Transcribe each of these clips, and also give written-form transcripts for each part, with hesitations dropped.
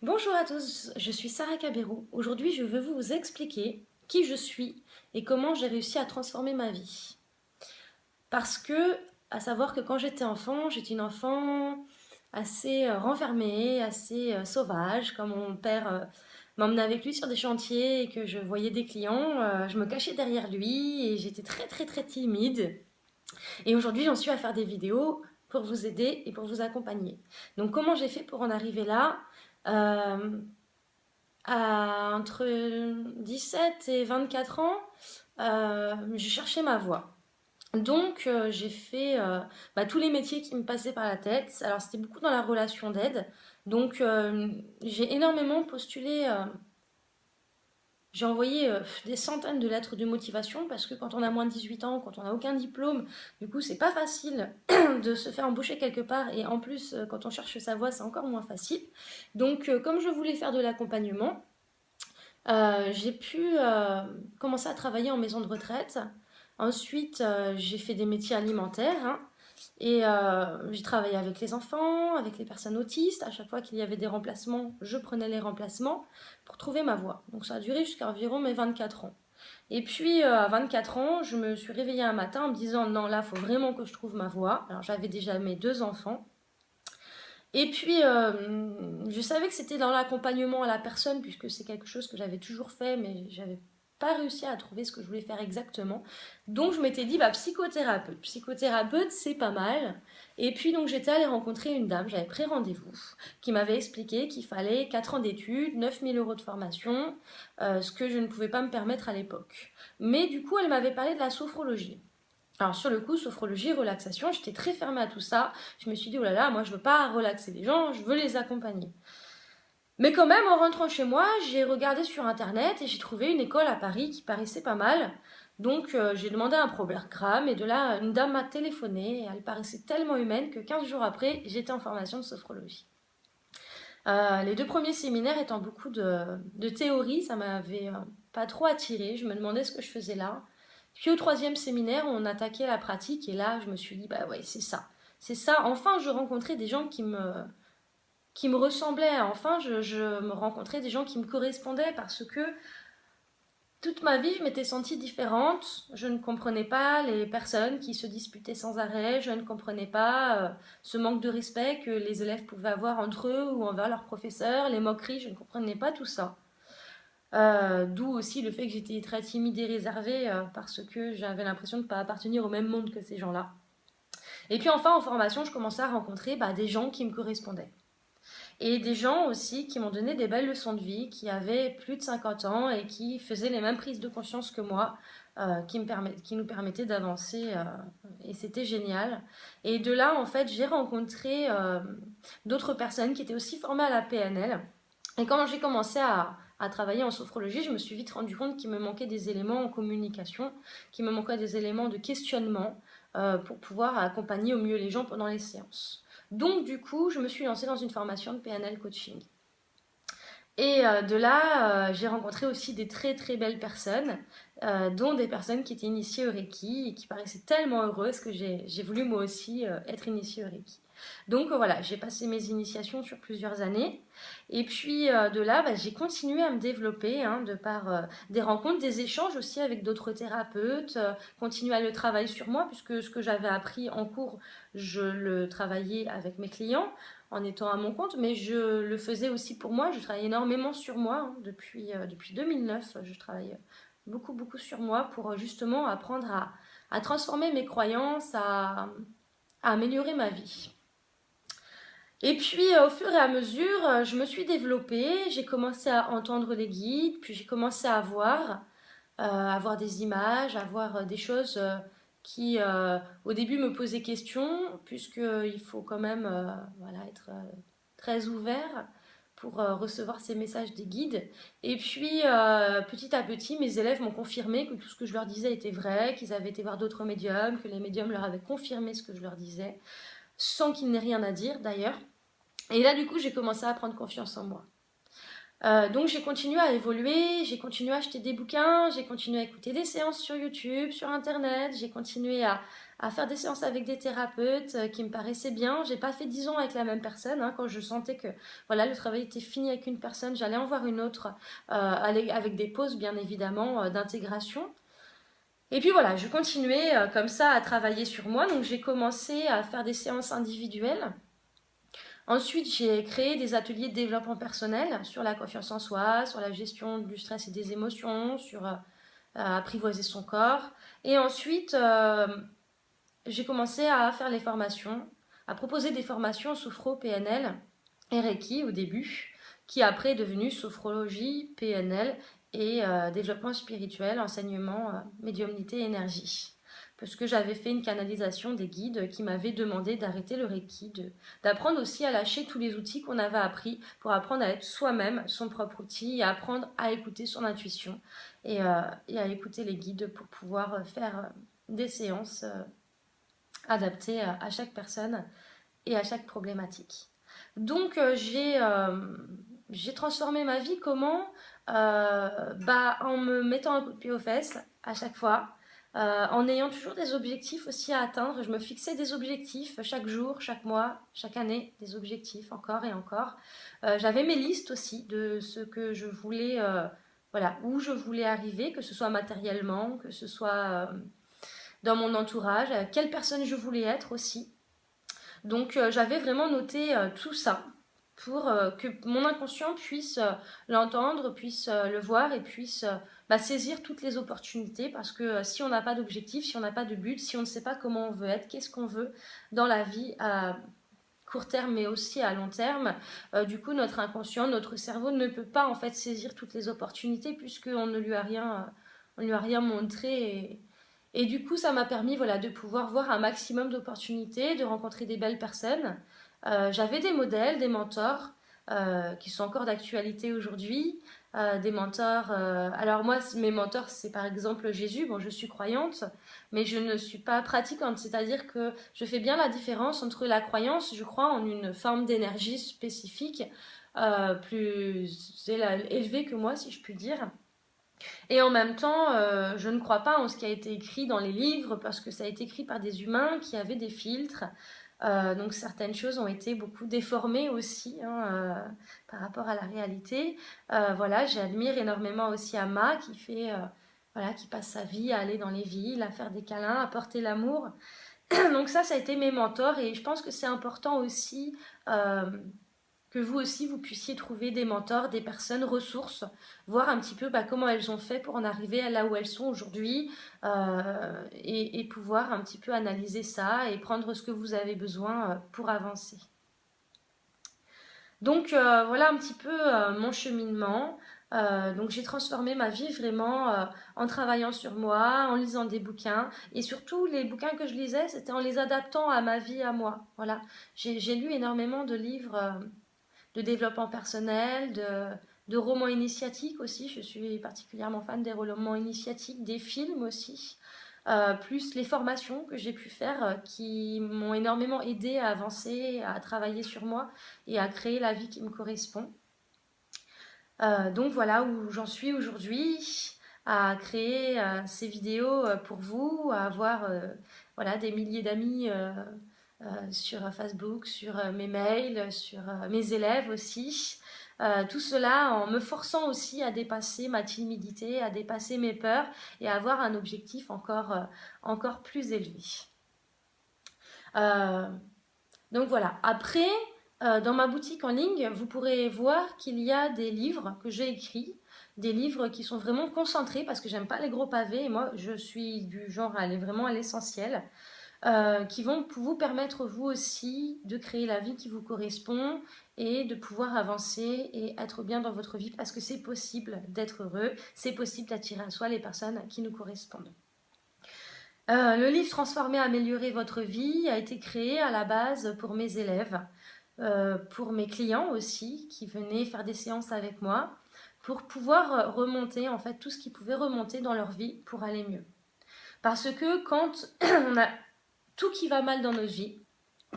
Bonjour à tous, je suis Sarah Cabérou. Aujourd'hui, je veux vous expliquer qui je suis et comment j'ai réussi à transformer ma vie. Parce que, à savoir que quand j'étais une enfant assez renfermée, assez sauvage. Quand mon père m'emmenait avec lui sur des chantiers et que je voyais des clients, je me cachais derrière lui et j'étais très très très timide. Et aujourd'hui, j'en suis à faire des vidéos pour vous aider et pour vous accompagner. Donc, comment j'ai fait pour en arriver là? Euh, Entre 17 et 24 ans, j'ai cherché ma voie. Donc, j'ai fait tous les métiers qui me passaient par la tête. Alors, c'était beaucoup dans la relation d'aide. Donc, j'ai énormément postulé. J'ai envoyé des centaines de lettres de motivation parce que quand on a moins de 18 ans, quand on n'a aucun diplôme, du coup, c'est pas facile de se faire embaucher quelque part. Et en plus, quand on cherche sa voie, c'est encore moins facile. Donc, comme je voulais faire de l'accompagnement, j'ai pu commencer à travailler en maison de retraite. Ensuite, j'ai fait des métiers alimentaires, hein, et j'ai travaillé avec les enfants, avec les personnes autistes. À chaque fois qu'il y avait des remplacements, je prenais les remplacements pour trouver ma voie. Donc ça a duré jusqu'à environ mes 24 ans. Et puis à 24 ans, je me suis réveillée un matin en me disant non, là, il faut vraiment que je trouve ma voie. Alors j'avais déjà mes deux enfants. Et puis, je savais que c'était dans l'accompagnement à la personne, puisque c'est quelque chose que j'avais toujours fait, mais j'avais pas réussi à trouver ce que je voulais faire exactement. Donc, je m'étais dit, bah, psychothérapeute. Psychothérapeute, c'est pas mal. Et puis, donc, j'étais allée rencontrer une dame, j'avais pris rendez-vous, qui m'avait expliqué qu'il fallait 4 ans d'études, 9 000 € de formation, ce que je ne pouvais pas me permettre à l'époque. Mais du coup, elle m'avait parlé de la sophrologie. Alors sur le coup, sophrologie, relaxation, j'étais très fermée à tout ça. Je me suis dit, oh là là, moi je veux pas relaxer les gens, je veux les accompagner. Mais quand même, en rentrant chez moi, j'ai regardé sur internet et j'ai trouvé une école à Paris qui paraissait pas mal. Donc j'ai demandé un programme et de là, une dame m'a téléphoné et elle paraissait tellement humaine que 15 jours après, j'étais en formation de sophrologie. Les deux premiers séminaires étant beaucoup de théorie, ça m'avait pas trop attiré. Je me demandais ce que je faisais là. Puis au troisième séminaire, on attaquait la pratique et là, je me suis dit, bah ouais, c'est ça. C'est ça. Enfin, je rencontrais des gens qui me ressemblaient. Enfin, je me rencontrais des gens qui me correspondaient parce que toute ma vie, je m'étais sentie différente. Je ne comprenais pas les personnes qui se disputaient sans arrêt. Je ne comprenais pas ce manque de respect que les élèves pouvaient avoir entre eux ou envers leurs professeurs, les moqueries. Je ne comprenais pas tout ça. D'où aussi le fait que j'étais très timide et réservée parce que j'avais l'impression de ne pas appartenir au même monde que ces gens-là. Et puis enfin, en formation, je commençais à rencontrer des gens qui me correspondaient. Et des gens aussi qui m'ont donné des belles leçons de vie, qui avaient plus de 50 ans et qui faisaient les mêmes prises de conscience que moi, qui nous permettaient d'avancer. Et c'était génial. Et de là, en fait, j'ai rencontré d'autres personnes qui étaient aussi formées à la PNL. Et quand j'ai commencé à travailler en sophrologie, je me suis vite rendu compte qu'il me manquait des éléments en communication, qu'il me manquait des éléments de questionnement pour pouvoir accompagner au mieux les gens pendant les séances. Donc du coup, je me suis lancée dans une formation de PNL coaching. Et de là, j'ai rencontré aussi des très très belles personnes, dont des personnes qui étaient initiées au Reiki et qui paraissaient tellement heureuses que j'ai voulu moi aussi être initiée au Reiki. Donc voilà, j'ai passé mes initiations sur plusieurs années. Et puis de là, j'ai continué à me développer hein, de par des rencontres, des échanges aussi avec d'autres thérapeutes, continuer à le travailler sur moi, puisque ce que j'avais appris en cours, je le travaillais avec mes clients en étant à mon compte, mais je le faisais aussi pour moi. Je travaillais énormément sur moi hein, depuis 2009. Je travaille beaucoup, beaucoup sur moi pour justement apprendre à transformer mes croyances, à améliorer ma vie. Et puis, au fur et à mesure, je me suis développée, j'ai commencé à entendre les guides, puis j'ai commencé à voir des images, à voir des choses qui, au début, me posaient question, puisqu'il faut quand même voilà, être très ouvert pour recevoir ces messages des guides. Et puis, petit à petit, mes élèves m'ont confirmé que tout ce que je leur disais était vrai, qu'ils avaient été voir d'autres médiums, que les médiums leur avaient confirmé ce que je leur disais, sans qu'ils n'aient rien à dire d'ailleurs. Et là, du coup, j'ai commencé à prendre confiance en moi. Donc j'ai continué à évoluer, j'ai continué à acheter des bouquins, j'ai continué à écouter des séances sur YouTube, sur Internet, j'ai continué à faire des séances avec des thérapeutes qui me paraissaient bien. J'ai pas fait 10 ans avec la même personne, hein. Quand je sentais que voilà, le travail était fini avec une personne, j'allais en voir une autre, avec des pauses bien évidemment d'intégration. Et puis voilà, je continuais comme ça à travailler sur moi, donc j'ai commencé à faire des séances individuelles. Ensuite, j'ai créé des ateliers de développement personnel sur la confiance en soi, sur la gestion du stress et des émotions, sur apprivoiser son corps. Et ensuite, j'ai commencé à faire les formations, à proposer des formations Sophro, PNL et Reiki au début, qui après est devenu Sophrologie, PNL et développement spirituel, enseignement, médiumnité, énergie. Parce que j'avais fait une canalisation des guides qui m'avaient demandé d'arrêter le Reiki, d'apprendre aussi à lâcher tous les outils qu'on avait appris pour apprendre à être soi-même, son propre outil, et apprendre à écouter son intuition et à écouter les guides pour pouvoir faire des séances adaptées à chaque personne et à chaque problématique. Donc j'ai transformé ma vie comment en me mettant un coup de pied aux fesses à chaque fois, en ayant toujours des objectifs aussi à atteindre. Je me fixais des objectifs chaque jour, chaque mois, chaque année, des objectifs encore et encore. J'avais mes listes aussi de ce que je voulais, voilà, où je voulais arriver, que ce soit matériellement, que ce soit dans mon entourage, quelle personne je voulais être aussi. Donc j'avais vraiment noté tout ça pour que mon inconscient puisse l'entendre, puisse le voir et puisse saisir toutes les opportunités parce que si on n'a pas d'objectif, si on n'a pas de but, si on ne sait pas comment on veut être, qu'est-ce qu'on veut dans la vie à court terme mais aussi à long terme, du coup notre inconscient, notre cerveau ne peut pas en fait saisir toutes les opportunités puisqu'on ne lui a rien, on lui a rien montré et du coup, ça m'a permis voilà, de pouvoir voir un maximum d'opportunités, de rencontrer des belles personnes. J'avais des modèles, des mentors qui sont encore d'actualité aujourd'hui. Des mentors. Alors moi, mes mentors, c'est par exemple Jésus. Bon, je suis croyante, mais je ne suis pas pratiquante. C'est-à-dire que je fais bien la différence entre la croyance, je crois, en une forme d'énergie spécifique, plus élevée que moi, si je puis dire. Et en même temps, je ne crois pas en ce qui a été écrit dans les livres parce que ça a été écrit par des humains qui avaient des filtres. Donc certaines choses ont été beaucoup déformées aussi hein, par rapport à la réalité. Voilà, j'admire énormément aussi Ama qui fait, voilà, qui passe sa vie à aller dans les villes, à faire des câlins, à porter l'amour. Donc ça a été mes mentors et je pense que c'est important aussi euh, que vous aussi, vous puissiez trouver des mentors, des personnes ressources, voir un petit peu comment elles ont fait pour en arriver à là où elles sont aujourd'hui et pouvoir un petit peu analyser ça et prendre ce que vous avez besoin pour avancer. Donc voilà un petit peu mon cheminement. Donc j'ai transformé ma vie vraiment en travaillant sur moi, en lisant des bouquins et surtout les bouquins que je lisais, c'était en les adaptant à ma vie à moi. Voilà, j'ai lu énormément de livres de développement personnel, de romans initiatiques aussi. Je suis particulièrement fan des romans initiatiques, des films aussi. Plus les formations que j'ai pu faire qui m'ont énormément aidé à avancer, à travailler sur moi et à créer la vie qui me correspond. Donc voilà où j'en suis aujourd'hui, à créer ces vidéos pour vous, à avoir voilà, des milliers d'amis sur Facebook, sur mes mails, sur mes élèves aussi. Tout cela en me forçant aussi à dépasser ma timidité, à dépasser mes peurs et à avoir un objectif encore plus élevé. Euh, donc voilà. Après, dans ma boutique en ligne, vous pourrez voir qu'il y a des livres que j'ai écrits, des livres qui sont vraiment concentrés parce que j'aime pas les gros pavés et moi je suis du genre à aller vraiment à l'essentiel. Qui vont vous permettre vous aussi de créer la vie qui vous correspond et de pouvoir avancer et être bien dans votre vie parce que c'est possible d'être heureux, c'est possible d'attirer à soi les personnes qui nous correspondent. Le livre Transformer, améliorer votre vie a été créé à la base pour mes élèves, pour mes clients aussi qui venaient faire des séances avec moi, pour pouvoir remonter en fait tout ce qui pouvait remonter dans leur vie pour aller mieux. Parce que quand on a tout qui va mal dans nos vies,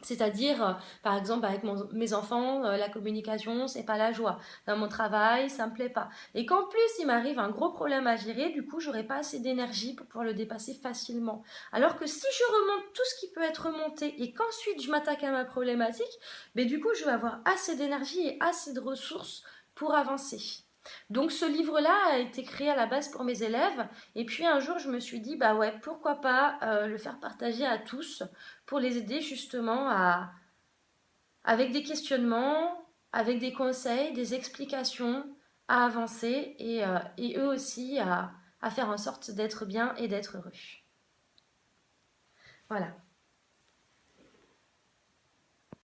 C'est-à-dire, par exemple, avec mes enfants, la communication, c'est pas la joie. Dans mon travail, ça me plaît pas. Et qu'en plus, il m'arrive un gros problème à gérer, du coup, j'aurai pas assez d'énergie pour pouvoir le dépasser facilement. Alors que si je remonte tout ce qui peut être remonté et qu'ensuite je m'attaque à ma problématique, ben du coup, je vais avoir assez d'énergie et assez de ressources pour avancer. Donc ce livre-là a été créé à la base pour mes élèves et puis un jour je me suis dit bah ouais pourquoi pas le faire partager à tous pour les aider justement à, avec des questionnements, avec des conseils, des explications, à avancer et eux aussi à faire en sorte d'être bien et d'être heureux. Voilà.